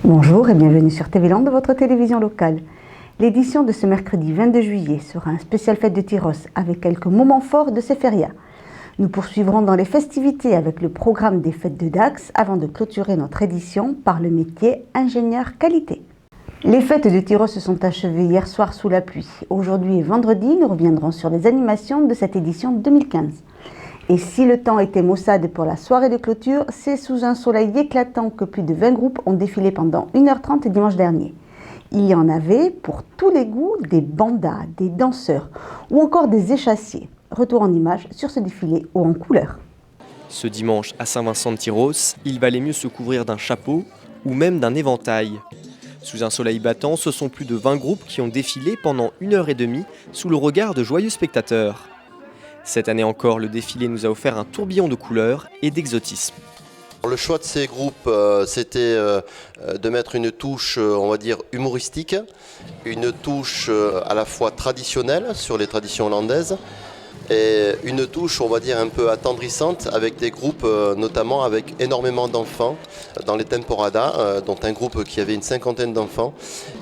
Bonjour et bienvenue sur TV Land de votre télévision locale. L'édition de ce mercredi 22 juillet sera un spécial fête de Tyrosse avec quelques moments forts de ces férias. Nous poursuivrons dans les festivités avec le programme des fêtes de Dax avant de clôturer notre édition par le métier ingénieur qualité. Les fêtes de Tyrosse se sont achevées hier soir sous la pluie. Aujourd'hui et vendredi, nous reviendrons sur les animations de cette édition 2015. Et si le temps était maussade pour la soirée de clôture, c'est sous un soleil éclatant que plus de 20 groupes ont défilé pendant 1h30 dimanche dernier. Il y en avait pour tous les goûts, des bandas, des danseurs ou encore des échassiers. Retour en images sur ce défilé haut en couleur. Ce dimanche à Saint-Vincent-de-Tyrosse, il valait mieux se couvrir d'un chapeau ou même d'un éventail. Sous un soleil battant, ce sont plus de 20 groupes qui ont défilé pendant 1h30 sous le regard de joyeux spectateurs. Cette année encore, le défilé nous a offert un tourbillon de couleurs et d'exotisme. Le choix de ces groupes, c'était de mettre une touche, on va dire, humoristique, une touche à la fois traditionnelle sur les traditions hollandaises et une touche, on va dire, un peu attendrissante avec des groupes, notamment avec énormément d'enfants dans les temporadas, dont un groupe qui avait une 50aine d'enfants,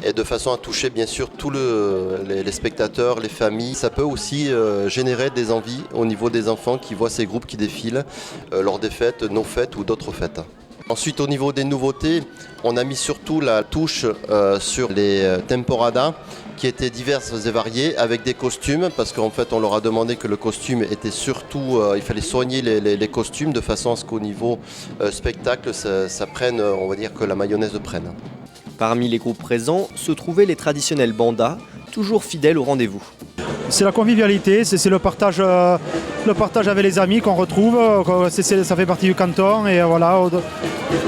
et de façon à toucher bien sûr tous les spectateurs, les familles. Ça peut aussi générer des envies au niveau des enfants qui voient ces groupes qui défilent lors des fêtes, nos fêtes ou d'autres fêtes. Ensuite, au niveau des nouveautés, on a mis surtout la touche sur les temporadas qui étaient diverses et variées avec des costumes parce qu'en fait on leur a demandé que le costume était surtout, il fallait soigner les costumes de façon à ce qu'au niveau spectacle ça prenne, on va dire que la mayonnaise prenne. Parmi les groupes présents se trouvaient les traditionnels bandas, toujours fidèles au rendez-vous. C'est la convivialité, c'est le partage avec les amis qu'on retrouve, ça fait partie du canton et voilà,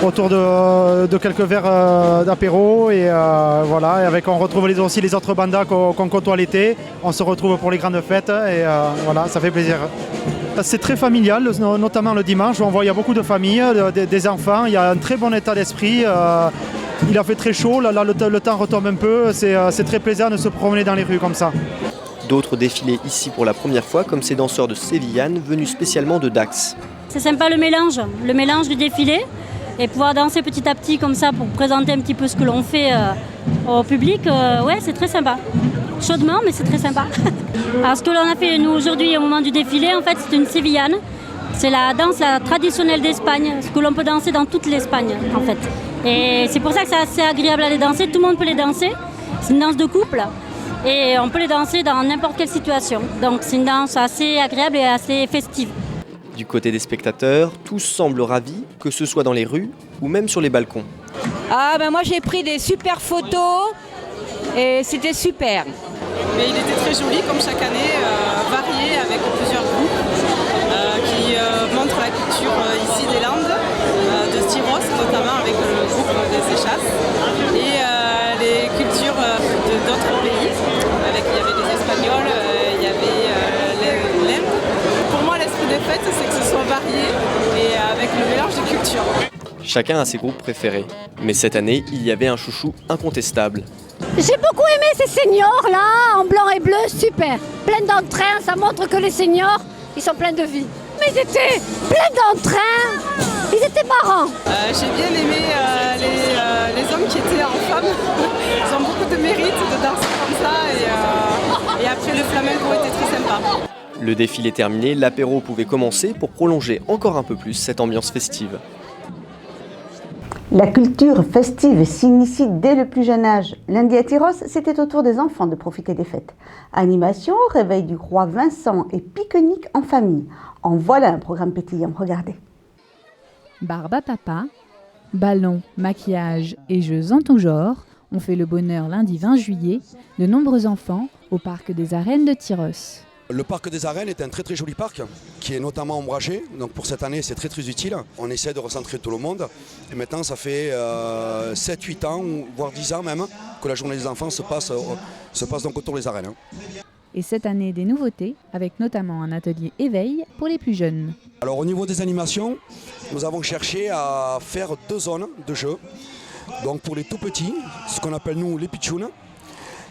autour de quelques verres d'apéro et voilà, et avec on retrouve aussi les autres bandas qu'on côtoie l'été, on se retrouve pour les grandes fêtes et voilà, ça fait plaisir. C'est très familial, notamment le dimanche où on voit il y a beaucoup de familles, des enfants, il y a un très bon état d'esprit. Il a fait très chaud, là le temps retombe un peu, c'est très plaisant de se promener dans les rues comme ça. D'autres défilaient ici pour la première fois, comme ces danseurs de Sévillane venus spécialement de Dax. C'est sympa le mélange du défilé et pouvoir danser petit à petit comme ça pour présenter un petit peu ce que l'on fait au public, ouais, c'est très sympa. Chaudement, mais c'est très sympa. Alors ce que l'on a fait nous aujourd'hui au moment du défilé, en fait, c'est une Sévillane. C'est la danse traditionnelle d'Espagne, ce que l'on peut danser dans toute l'Espagne en fait. Et c'est pour ça que c'est assez agréable à les danser, tout le monde peut les danser. C'est une danse de couple. Et on peut les danser dans n'importe quelle situation. Donc c'est une danse assez agréable et assez festive. Du côté des spectateurs, tous semblent ravis, que ce soit dans les rues ou même sur les balcons. Moi j'ai pris des super photos et c'était super. Mais il était très joli comme chaque année, varié avec plusieurs groupes qui montrent la culture ici des Landes, de Tyrosse notamment avec le groupe des Échasses et les cultures d'autres pays. Il y avait des Espagnols, il y avait l'Inde. Pour moi, l'esprit des fêtes, c'est que ce soit varié et avec le mélange de cultures. Chacun a ses groupes préférés, mais cette année, il y avait un chouchou incontestable. J'ai beaucoup aimé ces seniors là, en blanc et bleu, super. Plein d'entrain, ça montre que les seniors, ils sont pleins de vie. Mais ils étaient pleins d'entrain, ils étaient marrants. J'ai bien aimé les hommes qui étaient en femmes. Ils ont beaucoup de mérite de danser comme ça et après le flamenco était très sympa. Le défilé terminé, l'apéro pouvait commencer pour prolonger encore un peu plus cette ambiance festive. La culture festive s'initie dès le plus jeune âge. Lundi à Tyrosse, c'était au tour des enfants de profiter des fêtes. Animation, réveil du roi Vincent et pique-nique en famille. En voilà un programme pétillant, regardez. Barbe à papa, ballons, maquillage et jeux en tout genre ont fait le bonheur lundi 20 juillet de nombreux enfants au parc des Arènes de Tyrosse. Le parc des Arènes est un très joli parc qui est notamment ombragé, donc pour cette année c'est très utile. On essaie de recentrer tout le monde et maintenant ça fait 7-8 ans, voire 10 ans même, que la journée des enfants se passe donc autour des Arènes. Et cette année des nouveautés, avec notamment un atelier éveil pour les plus jeunes. Alors au niveau des animations, nous avons cherché à faire 2 zones de jeu. Donc pour les tout petits, ce qu'on appelle nous les pitchounes,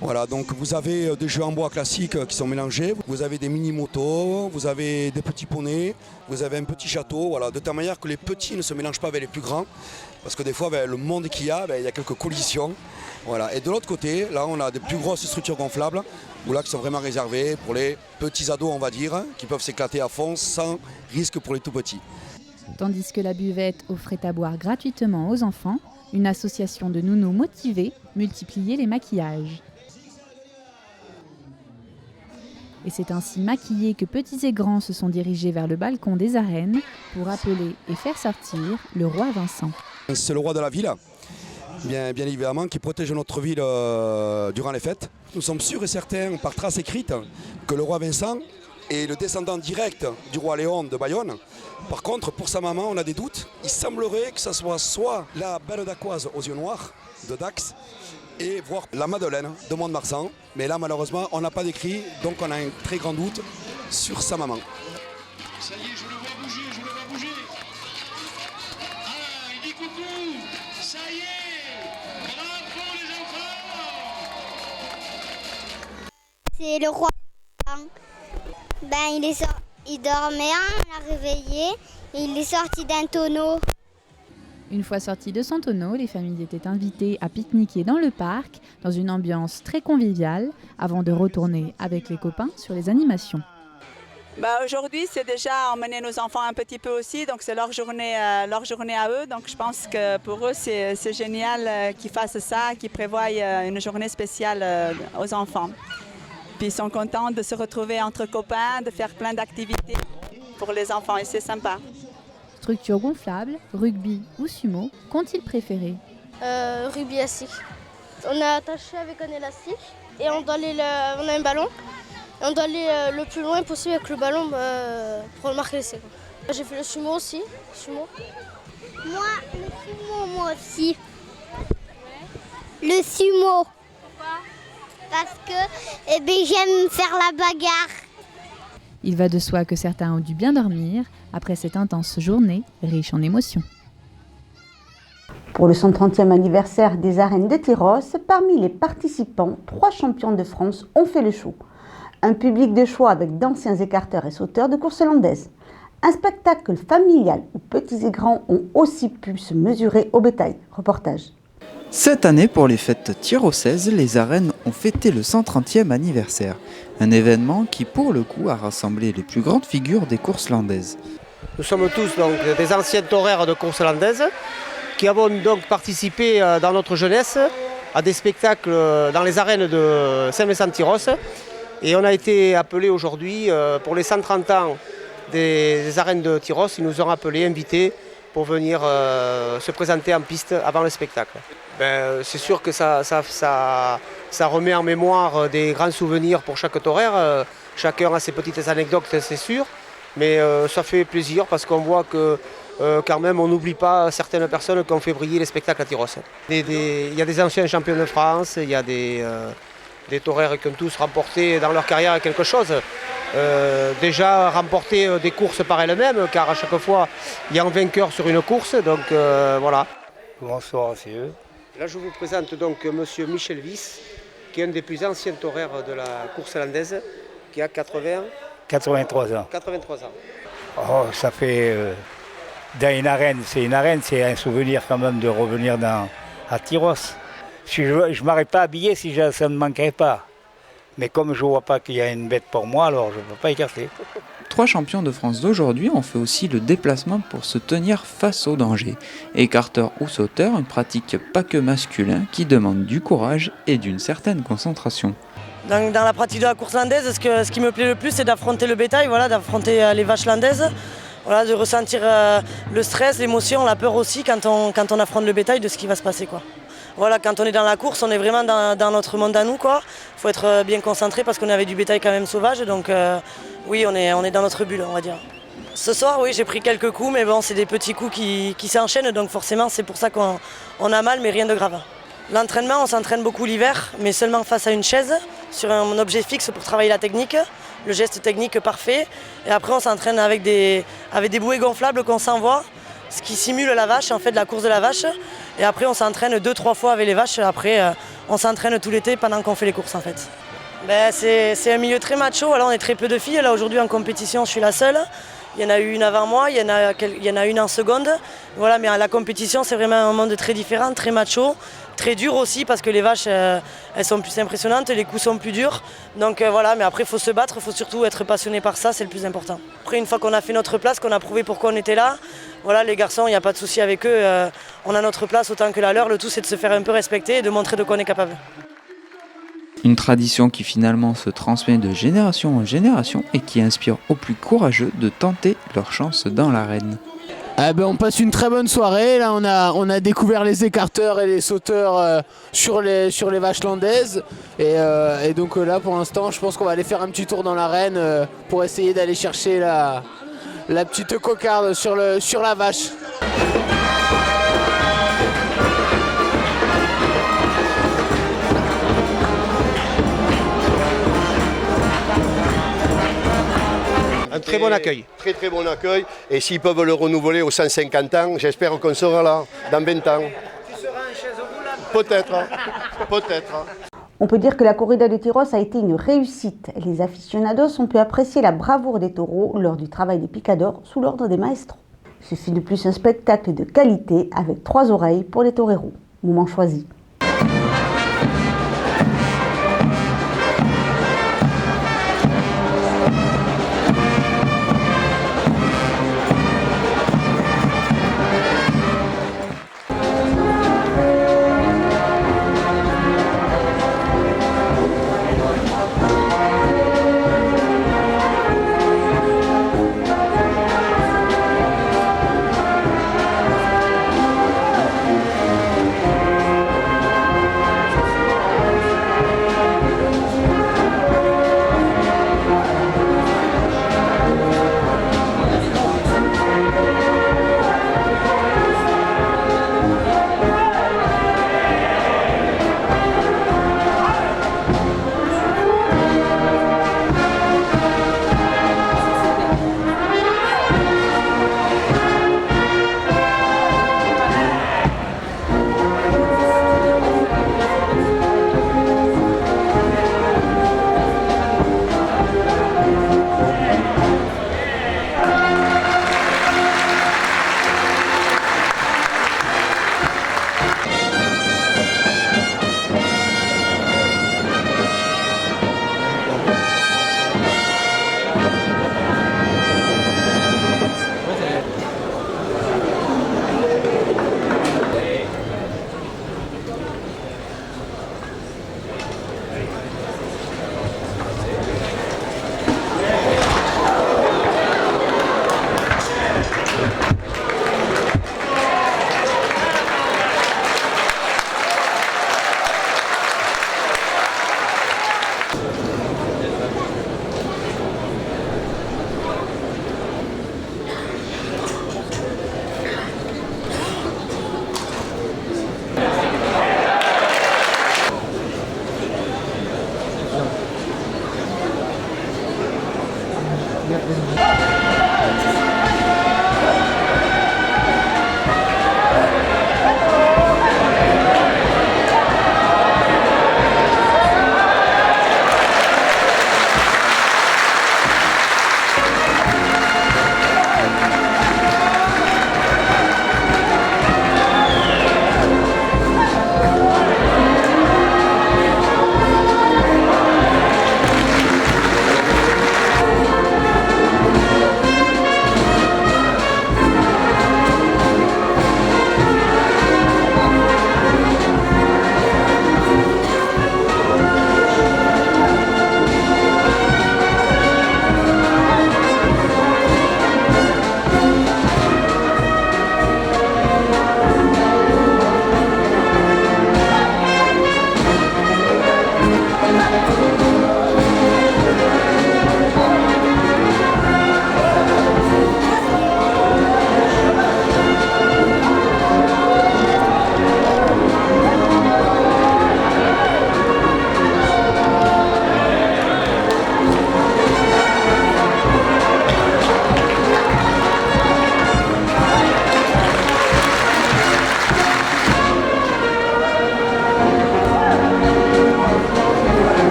Voilà, donc vous avez des jeux en bois classiques qui sont mélangés, vous avez des mini-motos, vous avez des petits poneys, vous avez un petit château, voilà, de telle manière que les petits ne se mélangent pas avec les plus grands, parce que des fois, le monde qu'il y a, il y a quelques collisions. Voilà. Et de l'autre côté, là, on a des plus grosses structures gonflables, qui sont vraiment réservées pour les petits ados, on va dire, qui peuvent s'éclater à fond sans risque pour les tout petits. Tandis que la buvette offrait à boire gratuitement aux enfants, une association de nounous motivés multipliait les maquillages. Et c'est ainsi maquillés que petits et grands se sont dirigés vers le balcon des arènes pour appeler et faire sortir le roi Vincent. C'est le roi de la ville, bien évidemment, qui protège notre ville durant les fêtes. Nous sommes sûrs et certains, par trace écrite, que le roi Vincent est le descendant direct du roi Léon de Bayonne. Par contre, pour sa maman, on a des doutes. Il semblerait que ce soit la belle dacquoise aux yeux noirs de Dax, et voir la Madeleine de Mont-de-Marsan. Mais là, malheureusement, on n'a pas d'écrit, donc on a un très grand doute sur sa maman. Ça y est, je le vois bouger, Ah, il dit coucou. Ça y est, bravo les enfants. C'est le roi. Il dormait, on l'a réveillé, et il est sorti d'un tonneau. Une fois sortis de son tonneau, les familles étaient invitées à pique-niquer dans le parc, dans une ambiance très conviviale, avant de retourner avec les copains sur les animations. Aujourd'hui, c'est déjà emmener nos enfants un petit peu aussi, donc c'est leur journée à eux. Donc je pense que pour eux, c'est génial qu'ils fassent ça, qu'ils prévoient une journée spéciale aux enfants. Puis ils sont contents de se retrouver entre copains, de faire plein d'activités pour les enfants et c'est sympa. Structure gonflable, rugby ou sumo, qu'ont-ils préféré? Rugby élastique. On a attaché avec un élastique et on a un ballon. Et on doit aller le plus loin possible avec le ballon pour marquer l'essai. J'ai fait le sumo aussi. Moi, le sumo, moi aussi. Le sumo. Pourquoi? Parce que j'aime faire la bagarre. Il va de soi que certains ont dû bien dormir après cette intense journée riche en émotions. Pour le 130e anniversaire des arènes de Tyros, parmi les participants, 3 champions de France ont fait le show. Un public de choix avec d'anciens écarteurs et sauteurs de course landaise. Un spectacle familial où petits et grands ont aussi pu se mesurer au bétail. Reportage. Cette année, pour les fêtes tyrosaises, les arènes ont fêté le 130e anniversaire. Un événement qui, pour le coup, a rassemblé les plus grandes figures des courses landaises. Nous sommes tous donc des anciens taureaux de course landaise qui avons donc participé dans notre jeunesse à des spectacles dans les arènes de Saint-Vincent-Tyros. Et on a été appelés aujourd'hui pour les 130 ans des arènes de Tyros. Ils nous ont appelés, invités pour venir se présenter en piste avant le spectacle. C'est sûr que ça remet en mémoire des grands souvenirs pour chaque taureau. Chacun a ses petites anecdotes, c'est sûr. Mais ça fait plaisir parce qu'on voit que quand même on n'oublie pas certaines personnes qui ont fait briller les spectacles à Tyros. Il y a des anciens champions de France, il y a des taureaux qui ont tous remporté dans leur carrière quelque chose. Déjà remporter des courses par elles-mêmes, car à chaque fois il y a un vainqueur sur une course, donc voilà. Bonsoir, c'est eux. Là je vous présente donc monsieur Michel Wyss, qui est un des plus anciens taureaux de la course landaise, qui a 83 ans. 83 ans. Oh, ça fait dans une arène, c'est un souvenir quand même de revenir à Tyros. Je ne m'aurais pas habillé si ça ne manquerait pas. Mais comme je ne vois pas qu'il y a une bête pour moi, alors je ne peux pas écarter. 3 champions de France d'aujourd'hui ont fait aussi le déplacement pour se tenir face au danger. Écarteur ou sauteur, une pratique pas que masculin qui demande du courage et d'une certaine concentration. Dans la pratique de la course landaise, ce qui me plaît le plus, c'est d'affronter le bétail, d'affronter les vaches landaises, de ressentir le stress, l'émotion, la peur aussi quand on affronte le bétail de ce qui va se passer. Quand on est dans la course, on est vraiment dans notre monde à nous. Il faut être bien concentré parce qu'on avait du bétail quand même sauvage. Donc oui, on est dans notre bulle, on va dire. Ce soir, oui, j'ai pris quelques coups, mais bon, c'est des petits coups qui s'enchaînent. Donc forcément, c'est pour ça qu'on a mal, mais rien de grave. L'entraînement, on s'entraîne beaucoup l'hiver, mais seulement face à une chaise, sur un objet fixe pour travailler la technique, le geste technique parfait. Et après, on s'entraîne avec des bouées gonflables qu'on s'envoie, ce qui simule la vache, en fait, la course de la vache. Et après, on s'entraîne 2-3 fois avec les vaches. Après, on s'entraîne tout l'été pendant qu'on fait les courses en fait. C'est un milieu très macho, alors on est très peu de filles, là aujourd'hui en compétition je suis la seule. Il y en a eu une avant moi, il y en a une en seconde. Voilà, mais à la compétition, c'est vraiment un monde très différent, très macho, très dur aussi parce que les vaches, elles sont plus impressionnantes, les coups sont plus durs. Donc voilà, mais après, il faut se battre, il faut surtout être passionné par ça, c'est le plus important. Après, une fois qu'on a fait notre place, qu'on a prouvé pourquoi on était là, voilà, les garçons, il n'y a pas de souci avec eux. On a notre place autant que la leur. Le tout, c'est de se faire un peu respecter et de montrer de quoi on est capable. Une tradition qui finalement se transmet de génération en génération et qui inspire aux plus courageux de tenter leur chance dans l'arène. On passe une très bonne soirée. Là, on a découvert les écarteurs et les sauteurs sur les vaches landaises. Et donc là, pour l'instant, je pense qu'on va aller faire un petit tour dans l'arène pour essayer d'aller chercher la petite cocarde sur la vache. Un très bon accueil. Très très bon accueil. Et s'ils peuvent le renouveler aux 150 ans, j'espère qu'on sera là dans 20 ans. Tu seras un chaise roulante. Peut-être. On peut dire que la corrida de Tyrosse a été une réussite. Les aficionados ont pu apprécier la bravoure des taureaux lors du travail des picadors sous l'ordre des maestros. Ce fut de plus un spectacle de qualité avec 3 oreilles pour les toreros. Moment choisi.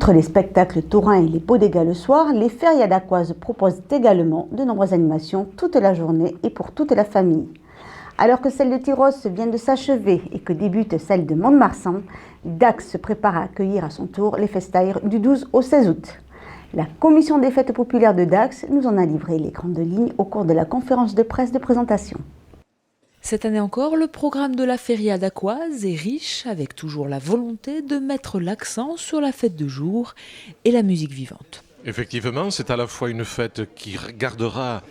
Outre les spectacles taurins et les bodegas le soir, les férias dacquoises proposent également de nombreuses animations toute la journée et pour toute la famille. Alors que celle de Tyrosse vient de s'achever et que débute celle de Mont-de-Marsan, Dax se prépare à accueillir à son tour les festailles du 12 au 16 août. La commission des fêtes populaires de Dax nous en a livré les grandes lignes au cours de la conférence de presse de présentation. Cette année encore, le programme de la Feria dacquoise est riche, avec toujours la volonté de mettre l'accent sur la fête de jour et la musique vivante. Effectivement, c'est à la fois une fête qui gardera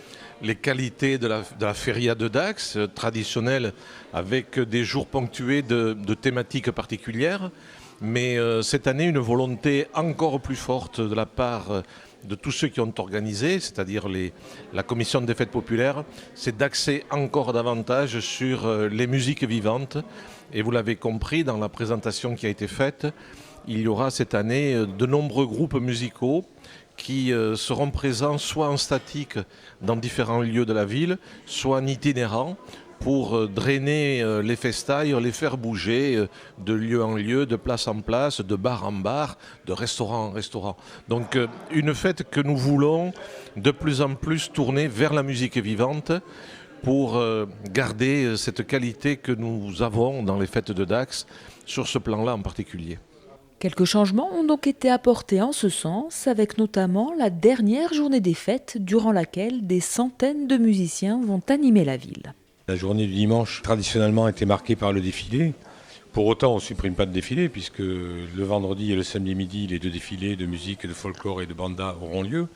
les qualités de la Feria de Dax, traditionnelle, avec des jours ponctués de thématiques particulières, mais cette année, une volonté encore plus forte de la part de tous ceux qui ont organisé, c'est-à-dire la commission des fêtes populaires, c'est d'axer encore davantage sur les musiques vivantes. Et vous l'avez compris dans la présentation qui a été faite, il y aura cette année de nombreux groupes musicaux qui seront présents soit en statique dans différents lieux de la ville, soit en itinérant, pour drainer les festailles, les faire bouger de lieu en lieu, de place en place, de bar en bar, de restaurant en restaurant. Donc une fête que nous voulons de plus en plus tourner vers la musique vivante pour garder cette qualité que nous avons dans les fêtes de Dax, sur ce plan-là en particulier. Quelques changements ont donc été apportés en ce sens, avec notamment la dernière journée des fêtes, durant laquelle des centaines de musiciens vont animer la ville. La journée du dimanche, traditionnellement, a été marquée par le défilé. Pour autant, on ne supprime pas de défilé, puisque le vendredi et le samedi midi, les deux défilés de musique, de folklore et de banda auront lieu.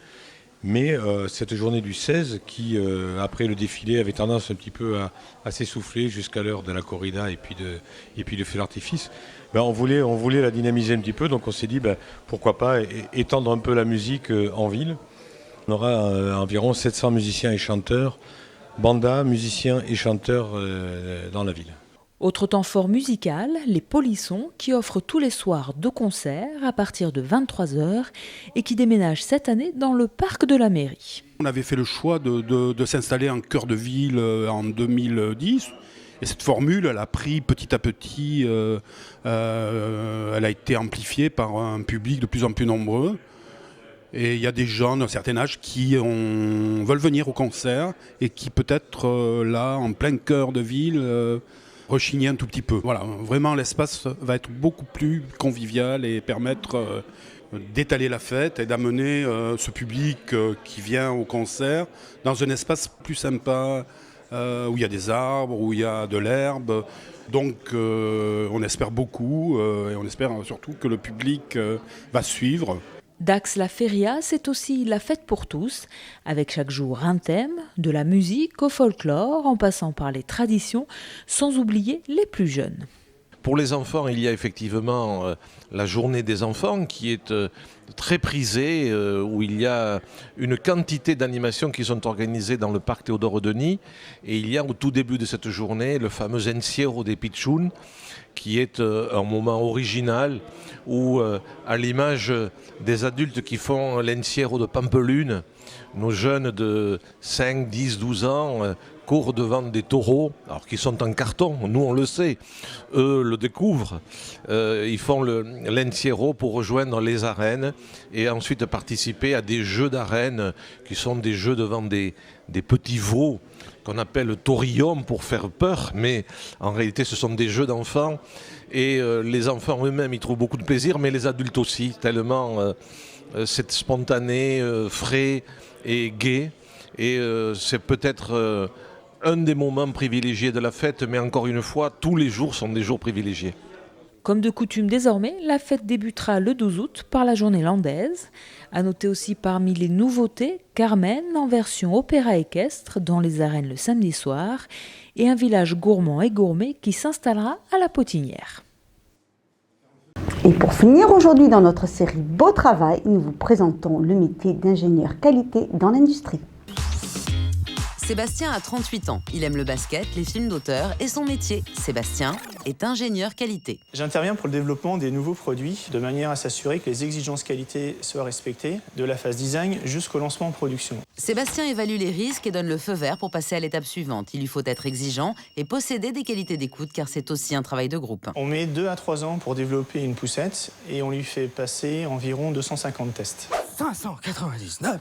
Mais cette journée du 16, qui, après le défilé, avait tendance un petit peu à s'essouffler jusqu'à l'heure de la corrida et puis de feu d'artifice, on voulait la dynamiser un petit peu, donc on s'est dit pourquoi pas étendre un peu la musique en ville. On aura environ 700 musiciens et chanteurs, banda, musiciens et chanteurs dans la ville. Autre temps fort musical, les Polissons, qui offrent tous les soirs 2 concerts à partir de 23h et qui déménagent cette année dans le parc de la mairie. On avait fait le choix de s'installer en cœur de ville en 2010. Et cette formule, elle a pris petit à petit, elle a été amplifiée par un public de plus en plus nombreux. Et il y a des gens d'un certain âge qui veulent venir au concert et qui peut-être là, en plein cœur de ville, rechigner un tout petit peu. Voilà, vraiment l'espace va être beaucoup plus convivial et permettre d'étaler la fête et d'amener ce public qui vient au concert dans un espace plus sympa, où il y a des arbres, où il y a de l'herbe. Donc on espère beaucoup et on espère surtout que le public va suivre. Dax la Feria, c'est aussi la fête pour tous, avec chaque jour un thème, de la musique au folklore, en passant par les traditions, sans oublier les plus jeunes. Pour les enfants, il y a effectivement la journée des enfants qui est très prisée, où il y a une quantité d'animations qui sont organisées dans le parc Théodore-Denis. Et il y a au tout début de cette journée le fameux Encierro des Pichun, qui est un moment original où, à l'image des adultes qui font l'Encierro de Pampelune, nos jeunes de 5, 10, 12 ans courent devant des taureaux, alors qu'ils sont en carton, nous on le sait, eux le découvrent. Ils font l'Encierro pour rejoindre les arènes et ensuite participer à des jeux d'arènes qui sont des jeux devant des petits veaux qu'on appelle taurillons pour faire peur, mais en réalité ce sont des jeux d'enfants et les enfants eux-mêmes ils trouvent beaucoup de plaisir, mais les adultes aussi, tellement c'est spontané, frais et gai, et c'est peut-être un des moments privilégiés de la fête, mais encore une fois, tous les jours sont des jours privilégiés. Comme de coutume désormais, la fête débutera le 12 août par la journée landaise. À noter aussi parmi les nouveautés, Carmen en version opéra équestre dans les arènes le samedi soir et un village gourmand et gourmet qui s'installera à la Potinière. Et pour finir aujourd'hui dans notre série Beau Travail, nous vous présentons le métier d'ingénieur qualité dans l'industrie. Sébastien a 38 ans. Il aime le basket, les films d'auteur et son métier. Sébastien est ingénieur qualité. J'interviens pour le développement des nouveaux produits de manière à s'assurer que les exigences qualité soient respectées, de la phase design jusqu'au lancement en production. Sébastien évalue les risques et donne le feu vert pour passer à l'étape suivante. Il lui faut être exigeant et posséder des qualités d'écoute car c'est aussi un travail de groupe. On met 2 à 3 ans pour développer une poussette et on lui fait passer environ 250 tests. 599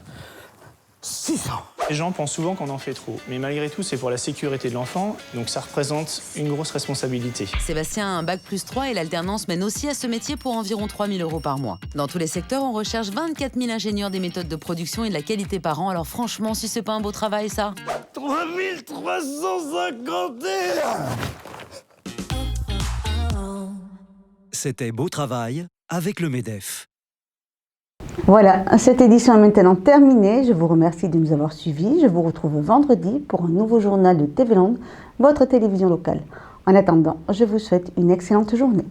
600. Les gens pensent souvent qu'on en fait trop, mais malgré tout, c'est pour la sécurité de l'enfant, donc ça représente une grosse responsabilité. Sébastien a un bac+3 et l'alternance mène aussi à ce métier pour environ 3 000 € par mois. Dans tous les secteurs, on recherche 24 000 ingénieurs des méthodes de production et de la qualité par an, alors franchement, si c'est pas un beau travail, ça 3351. C'était Beau Travail avec le MEDEF. Voilà, cette édition est maintenant terminée. Je vous remercie de nous avoir suivis. Je vous retrouve vendredi pour un nouveau journal de TV Land, votre télévision locale. En attendant, je vous souhaite une excellente journée.